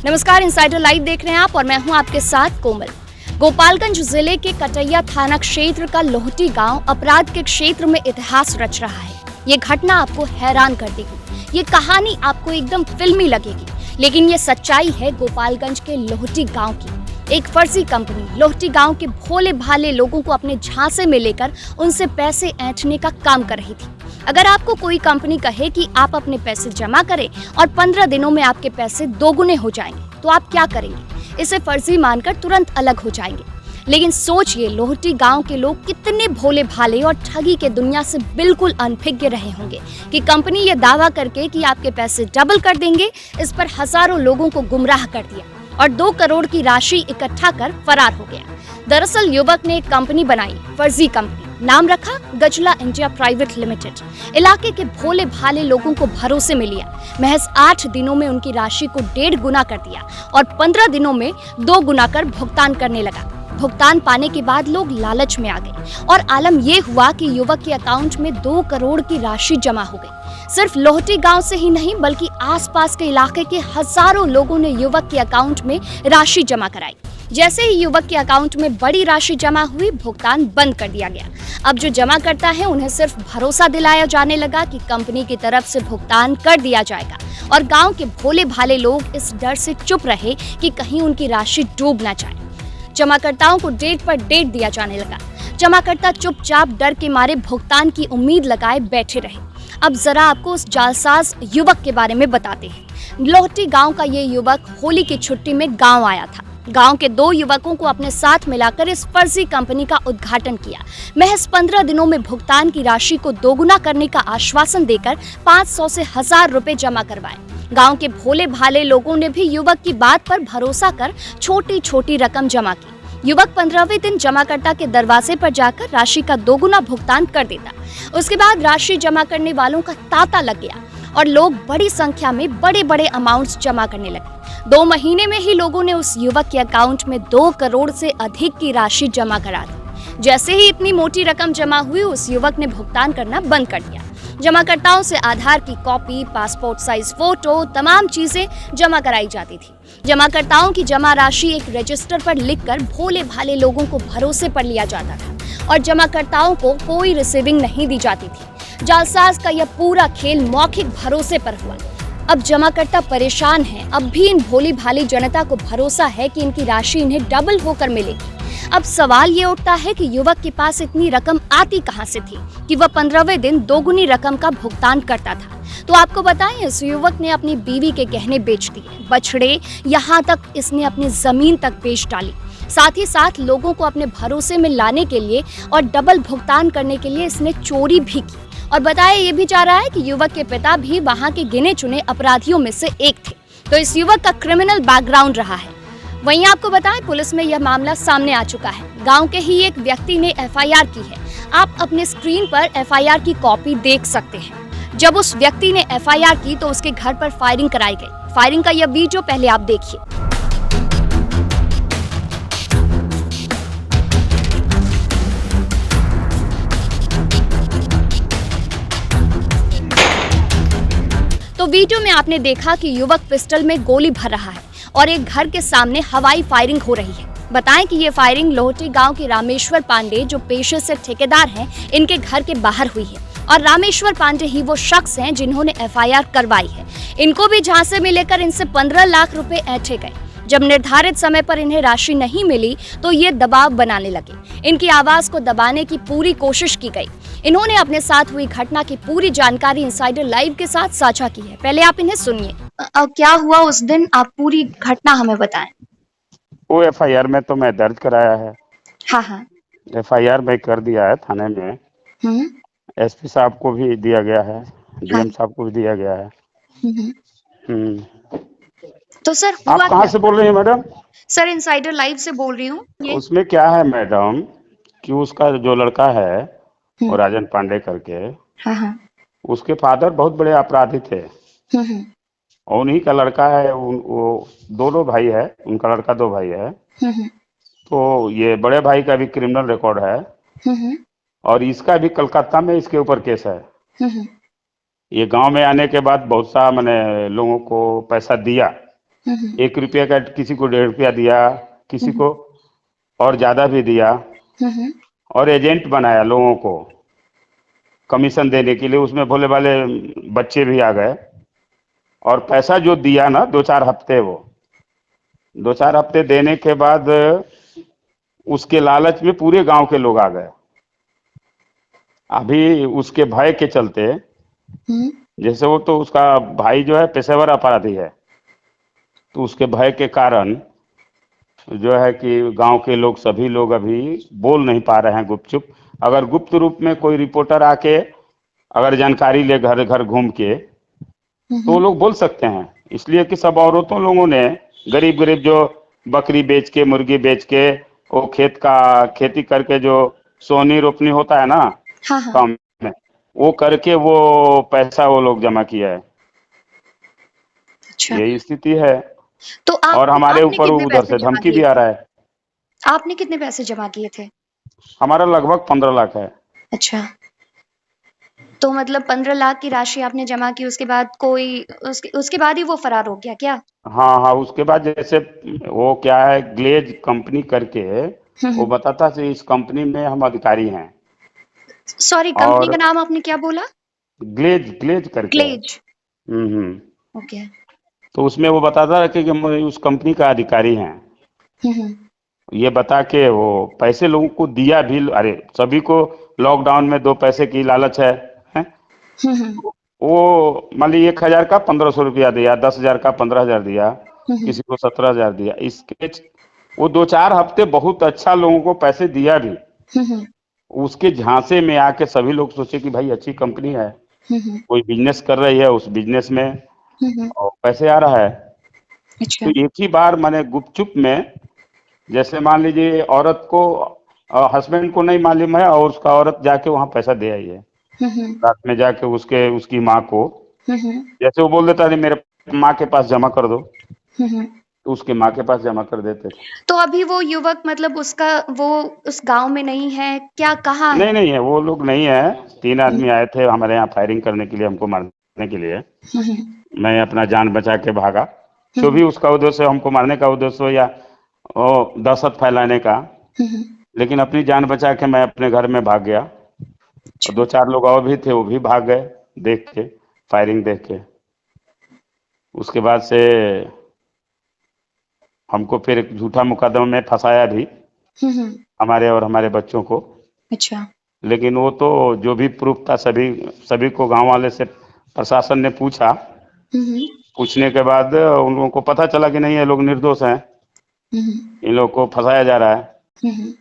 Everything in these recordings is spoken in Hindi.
नमस्कार, इनसाइडर लाइव देख रहे हैं आप और मैं हूं आपके साथ कोमल। गोपालगंज जिले के कटैया थाना क्षेत्र का लोहटी गांव अपराध के क्षेत्र में इतिहास रच रहा है। ये घटना आपको हैरान कर देगी, ये कहानी आपको एकदम फिल्मी लगेगी, लेकिन ये सच्चाई है गोपालगंज के लोहटी गांव की। एक फर्जी कंपनी लोहटी गांव के भोले भाले लोगों को अपने झांसे में लेकर उनसे पैसे ऐंठने का काम कर रही थी। अगर आपको कोई कंपनी कहे कि आप अपने पैसे जमा करें और 15 दिनों में आपके पैसे दोगुने हो जाएंगे, तो आप क्या करेंगे? इसे फर्जी मानकर तुरंत अलग हो जाएंगे। लेकिन सोचिए, लोहटी गांव के लोग कितने भोले भाले और ठगी के दुनिया से बिल्कुल अनभिज्ञ रहे होंगे कि कंपनी ये दावा करके कि आपके पैसे डबल कर देंगे, इस पर हजारों लोगों को गुमराह कर दिया और 2 करोड़ की राशि इकट्ठा कर फरार हो गया। दरअसल युवक ने एक कंपनी बनाई, फर्जी कंपनी, नाम रखा गजला इंडिया प्राइवेट लिमिटेड। इलाके के भोले भाले लोगों को भरोसे में लिया। महज 8 दिनों में उनकी राशि को 1.5 गुना कर दिया और 15 दिनों में 2 गुना कर भुगतान करने लगा। भुगतान पाने के बाद लोग लालच में आ गए और आलम ये हुआ कि युवक के अकाउंट में 2 करोड़ की राशि जमा हो गई। सिर्फ लोहटी गांव से ही नहीं बल्कि आसपास के इलाके के हजारों लोगों ने युवक के अकाउंट में राशि जमा कराई। जैसे ही युवक के अकाउंट में बड़ी राशि जमा हुई, भुगतान बंद कर दिया गया। अब जो जमा करता है उन्हें सिर्फ भरोसा दिलाया जाने लगा कि कंपनी की तरफ से भुगतान कर दिया जाएगा और गांव के भोले भाले लोग इस डर से चुप रहे कि कहीं उनकी राशि डूब ना जाए। जमाकर्ताओं को डेट पर डेट दिया जाने लगा। जमाकर्ता चुपचाप डर के मारे भुगतान की उम्मीद लगाए बैठे रहे। अब जरा आपको उस जालसाज युवक के बारे में बताते हैं। लोहटी गांव का ये युवक होली की छुट्टी में गांव आया था। गांव के 2 युवकों को अपने साथ मिलाकर इस फर्जी कंपनी का उद्घाटन किया। महज 15 दिनों में भुगतान की राशि को दोगुना करने का आश्वासन देकर 500 से 1000 रुपए जमा करवाए। गांव के भोले भाले लोगों ने भी युवक की बात पर भरोसा कर छोटी छोटी रकम जमा की। युवक 15वें दिन जमाकर्ता के दरवाजे पर जाकर राशि का दोगुना भुगतान कर देता। उसके बाद राशि जमा करने वालों का तांता लग गया और लोग बड़ी संख्या में बड़े बड़े अमाउंट्स जमा करने लगे। 2 महीने में ही लोगों ने उस युवक के अकाउंट में 2 करोड़ से अधिक की राशि जमा करा दी। जैसे ही इतनी मोटी रकम जमा हुई, उस युवक ने भुगतान करना बंद कर दिया। जमाकर्ताओं से आधार की कॉपी, पासपोर्ट साइज फोटो, तमाम चीजें जमा कराई जाती थी। जमाकर्ताओं की जमा राशि एक रजिस्टर पर लिखकर भोले भाले लोगों को भरोसे पर लिया जाता था और जमाकर्ताओं को कोई रिसीविंग नहीं दी जाती थी। जालसाज का यह पूरा खेल मौखिक भरोसे पर हुआ। अब जमाकर्ता परेशान हैं। अब भी इन भोली भाली जनता को भरोसा है कि इनकी राशि इन्हें डबल होकर मिलेगी। अब सवाल ये उठता है कि युवक के पास इतनी रकम आती कहां से थी कि वह 15वें दिन दोगुनी रकम का भुगतान करता था। तो आपको बताएं, इस युवक ने अपनी बीवी के गहने बेच दिए, बछड़े, यहाँ तक इसने अपनी जमीन तक बेच डाली। साथ ही साथ लोगों को अपने भरोसे में लाने के लिए और डबल भुगतान करने के लिए इसने चोरी भी की। और बताया ये भी जा रहा है कि युवक के पिता भी वहां के गिने चुने अपराधियों में से एक थे। तो इस युवक का क्रिमिनल बैकग्राउंड रहा है। वहीं आपको बताएं, पुलिस में यह मामला सामने आ चुका है। गांव के ही एक व्यक्ति ने एफआईआर की है। आप अपने स्क्रीन पर एफआईआर की कॉपी देख सकते हैं। जब उस व्यक्ति ने एफआईआर की तो उसके घर पर फायरिंग कराई गई। फायरिंग का यह वीडियो पहले आप देखिए। तो वीडियो में आपने देखा कि युवक पिस्टल में गोली भर रहा है और एक घर के सामने हवाई फायरिंग हो रही है। बताएं कि ये फायरिंग लोहटी गांव के रामेश्वर पांडे, जो पेशे से ठेकेदार हैं, इनके घर के बाहर हुई है और रामेश्वर पांडे ही वो शख्स हैं जिन्होंने एफआईआर करवाई है। इनको भी झांसे में लेकर इनसे 15 लाख रुपए ऐंठे गए। जब निर्धारित समय पर इन्हें राशि नहीं मिली तो ये दबाव बनाने लगे। इनकी आवाज को दबाने की पूरी कोशिश की गई। इन्होंने अपने साथ हुई घटना की पूरी जानकारी इनसाइडर लाइव के साथ साझा की है। पहले आप इन्हें सुनिए। क्या हुआ उस दिन, आप पूरी घटना हमें बताएं। वो एफआईआर में तो मैं दर्ज कराया है। हाँ। एफआईआर में कर दिया है थाने में। एसपी साहब को भी दिया गया है, डीएम साहब को भी दिया गया है। तो सर आप कहाँ से बोल रही हैं मैडम? सर इनसाइडर लाइव से बोल रही हूँ। उसमें क्या है मैडम कि उसका जो लड़का है वो राजन पांडे करके, उसके फादर बहुत बड़े अपराधी थे और उन्हीं का लड़का है। वो दोनों भाई है, उनका लड़का 2 भाई है। तो ये बड़े भाई का भी क्रिमिनल रिकॉर्ड है और इसका भी कलकत्ता में इसके ऊपर केस है। ये गांव में आने के बाद बहुत सा मैंने लोगों को पैसा दिया 1 रुपया का किसी को 1.5 रुपया दिया, किसी को और ज्यादा भी दिया, और एजेंट बनाया लोगों को कमीशन देने के लिए। उसमें भोले भाले बच्चे भी आ गए, और पैसा जो दिया ना 2-4 हफ्ते, वो 2-4 हफ्ते देने के बाद उसके लालच में पूरे गांव के लोग आ गए। अभी उसके भय के चलते, जैसे वो तो उसका भाई जो है पेशेवर अपराधी है, तो उसके भय के कारण जो है कि गांव के लोग, सभी लोग अभी बोल नहीं पा रहे हैं गुपचुप। अगर गुप्त रूप में कोई रिपोर्टर आके अगर जानकारी ले घर घर घूम के, तो वो लोग बोल सकते हैं। इसलिए कि सब औरतों लोगों ने, गरीब गरीब जो बकरी बेच के, मुर्गी बेच के, वो खेती करके जो सोनी रोपनी होता है ना, काम में, वो करके वो पैसा वो लोग जमा किया है। अच्छा। यही स्थिति है। तो और हमारे ऊपर उधर से धमकी भी आ रहा है। आपने कितने पैसे जमा किए थे? हमारा लगभग 15 लाख है। अच्छा। तो मतलब 15 लाख की राशि आपने जमा की, उसके बाद उसके बाद ही वो फरार हो गया क्या? हाँ हाँ, उसके बाद जैसे वो क्या है, ग्लेज कंपनी करके वो बताता है इस कंपनी में हम अधिकारी हैं। सॉरी, कंपनी का नाम आपने क्या बोला? ग्लेज करके। ग्लेज। ओके। तो उसमें वो बताता है कि हम उस कंपनी का अधिकारी हैं। ये बता के वो पैसे लोगों को दिया भी। अरे सभी को लॉकडाउन में 2 पैसे की लालच है, हैं? वो मान ली 1,000 का 1,500 रुपया दिया, 10,000 का 15,000 दिया, किसी को 17,000 दिया। इसके वो 2-4 हफ्ते बहुत अच्छा लोगों को पैसे दिया भी। उसके झांसे में आके सभी लोग सोचे कि भाई अच्छी कंपनी है, कोई बिजनेस कर रही है, उस बिजनेस में और पैसे आ रहा है। अच्छा। तो एक ही बार मैंने गुपचुप में, जैसे मान लीजिए औरत को, हस्बैंड को नहीं मालूम है, और उसका औरत जाके वहाँ पैसा दे आई है रात में जाके उसकी माँ को। जैसे वो बोल देता है मेरे माँ के पास जमा कर दो, तो उसके माँ के पास जमा कर देते थे। तो अभी वो युवक मतलब वो उस गांव में नहीं है क्या? कहाँ है? नहीं है, वो लोग नहीं है। 3 आदमी आए थे हमारे यहाँ फायरिंग करने के लिए, हमको मारने के लिए। मैं अपना जान बचा के भागा। जो भी उसका उद्देश्य, हमको मारने का उद्देश्य हो या दहशत फैलाने का, लेकिन अपनी जान बचा के मैं अपने घर में भाग गया। और 2-4 लोग और भी थे, वो भी भाग गए देख के, फायरिंग देख के। उसके बाद से हमको फिर एक झूठा मुकदमा में फंसाया भी, हमारे और हमारे बच्चों को। अच्छा। लेकिन वो तो जो भी प्रूफ था सभी को गांव वाले से प्रशासन ने पूछा। पूछने के बाद उन लोगों को पता चला कि नहीं, ये लोग निर्दोष हैं, इन लोगों को फंसाया जा रहा है।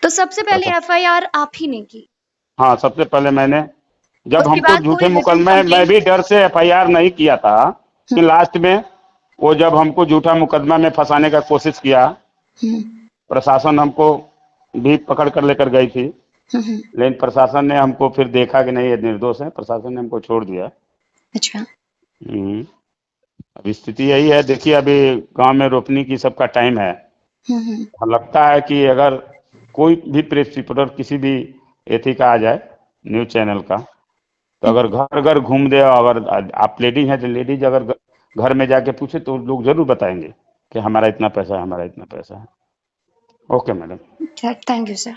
तो सबसे पहले एफआईआर आप ही ने की? हाँ, सबसे पहले मैंने। जब हमको झूठे मुकदमे में, मैं भी डर से एफआईआर नहीं किया था, कि लास्ट में वो जब हमको झूठा मुकदमा में फंसाने का कोशिश किया, प्रशासन हमको भी पकड़ कर लेकर गई थी, लेकिन प्रशासन ने हमको फिर देखा कि नहीं ये निर्दोष है, प्रशासन ने हमको छोड़ दिया। अच्छा। अब स्थिति यही है। देखिए अभी गांव में रोपनी की सबका टाइम है। लगता है कि अगर कोई भी प्रेस रिपोर्टर किसी भी एथी का आ जाए, न्यूज चैनल का, तो अगर घर घर घूम दे, अगर आप लेडीज हैं तो लेडीज अगर घर में जाके पूछे तो लोग जरूर बताएंगे कि हमारा इतना पैसा है, हमारा इतना पैसा है। Okay madam, thank you sir.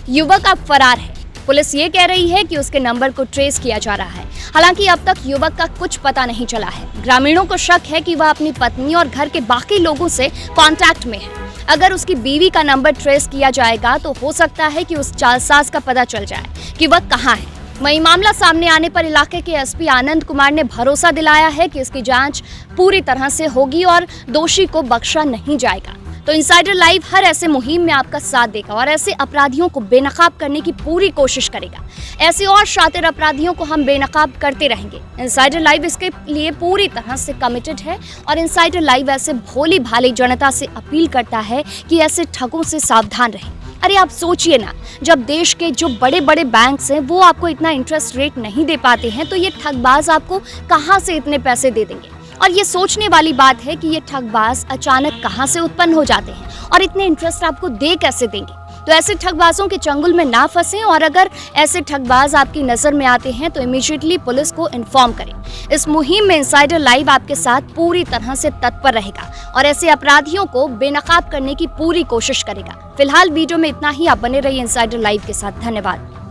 युवक अब फरार है। पुलिस ये कह रही है कि उसके नंबर को ट्रेस किया जा रहा है। हालांकि अब तक युवक का कुछ पता नहीं चला है। ग्रामीणों को शक है कि वह अपनी पत्नी और घर के बाकी लोगों से कांटेक्ट में है। अगर उसकी बीवी का नंबर ट्रेस किया जाएगा तो हो सकता है कि उस जालसाज का पता चल जाए कि वह कहाँ है। वहीं मामला सामने आने पर इलाके के एसपी आनंद कुमार ने भरोसा दिलाया है कि इसकी जांच पूरी तरह से होगी और दोषी को बख्शा नहीं जाएगा। तो इनसाइडर लाइव हर ऐसे मुहिम में आपका साथ देगा और ऐसे अपराधियों को बेनकाब करने की पूरी कोशिश करेगा। ऐसे और शातिर अपराधियों को हम बेनकाब करते रहेंगे। इनसाइडर लाइव इसके लिए पूरी तरह से कमिटेड है और इनसाइडर लाइव ऐसे भोली भाली जनता से अपील करता है कि ऐसे ठगों से सावधान रहें। अरे आप सोचिए ना, जब देश के जो बड़े बड़े बैंक्स हैं वो आपको इतना इंटरेस्ट रेट नहीं दे पाते हैं, तो ये ठगबाज आपको कहाँ से इतने पैसे दे देंगे। और ये सोचने वाली बात है कि ये ठगबाज अचानक कहाँ से उत्पन्न हो जाते हैं और इतने इंटरेस्ट आपको दे कैसे देंगे। तो ऐसे ठगबाजों के चंगुल में ना फंसें और अगर ऐसे ठगबाज आपकी नजर में आते हैं तो इमीडिएटली पुलिस को इन्फॉर्म करें। इस मुहिम में इनसाइडर लाइव आपके साथ पूरी तरह से तत्पर रहेगा और ऐसे अपराधियों को बेनकाब करने की पूरी कोशिश करेगा। फिलहाल वीडियो में इतना ही। आप बने रहिए इनसाइडर लाइव के साथ। धन्यवाद।